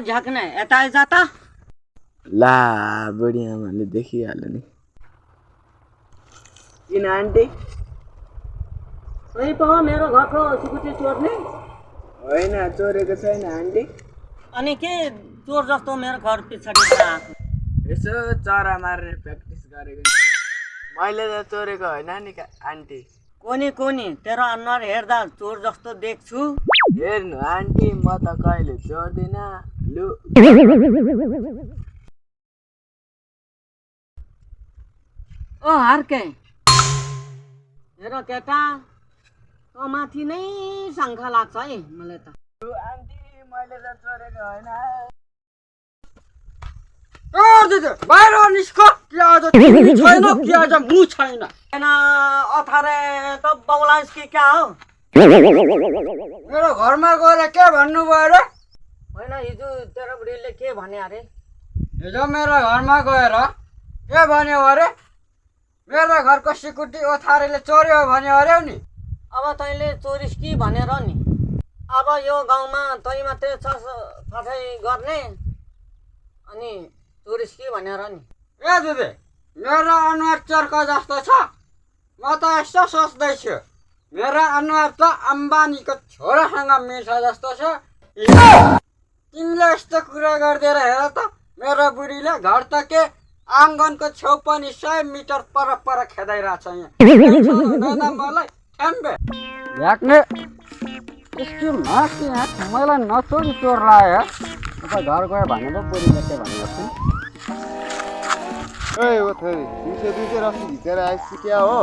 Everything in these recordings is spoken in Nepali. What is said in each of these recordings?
झ्याक्ने यता आइज त ला बुढी आमाले देखिहाल्यो नि। किन आन्टी? सही पो मेरो घरको सिकुटी चोर्ने। होइन चोरेको छैन आन्टी। अनि के चोर जस्तो मेरो घर पछाडि आएको? यसो चरा मार्ने प्र्याक्टिस गरेको। मैले त चोरेको होइन नि आन्टी। कोनी तेरो अनुहार हेर्दा चोर जस्तो देख्छु। हेर्नु आन्टी म त कहिले चोर्दिन। लु ओ हार्के हेर केटा त माथि नै शङ्का लाग्छ है मलाई त। आन्टी मैले त चोरेको होइन। बाहिर निस्क कि आज तिमी छैन कि आज मु छैन। हैन अथारे त बौलाइस कि क्या हो? मेरो घरमा गएर के भन्नुभयो रे? होइन हिजो तेरो बुढीले के भने अरे? हिजो मेरो घरमा गएर के भन्यो अरे? मेरो घरको सिकुटी ओथारेले चोर्यो भन्यो अरे नि। अब तैँले चोरिस कि भनेर नि। अब यो गाउँमा तै मात्रै छ फसाइ गर्ने अनि चोरिस कि भनेर नि। ए दिदी मेरो अनुहार चर्को जस्तो छ? म त यस्तो सोच्दैछु मेरो अनुहार त अम्बानीको छोरासँग मिल्छ जस्तो छ। तिमीले यस्तो कुरा गरिदिएर हेर त मेरो बुढीले घर त के आँगनको छेउ पनि 100 मिटर पर खेदाइरहेछ यहाँ। मलाई ठ्याम्बे झ्याक्ने यस्तो माथि मलाई नचोरी चोर लाग्यो। उता घर गयो भने पो बुढीले के भन्नु छ? ए ओ थरी 200 रक्सी झिकेर आइसि क्या हो?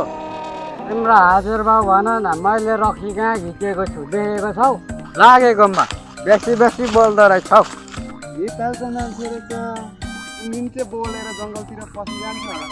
तिम्रो हजुरबाउ भन न मैले रक्सी कहाँ झिकेको छु देखेको छौ? लागेकोमा बेसी बोल्दो रहेछौ। नेपालको मान्छेहरू त निम्ते बोलेर जङ्गलतिर पसिजान्छ होला।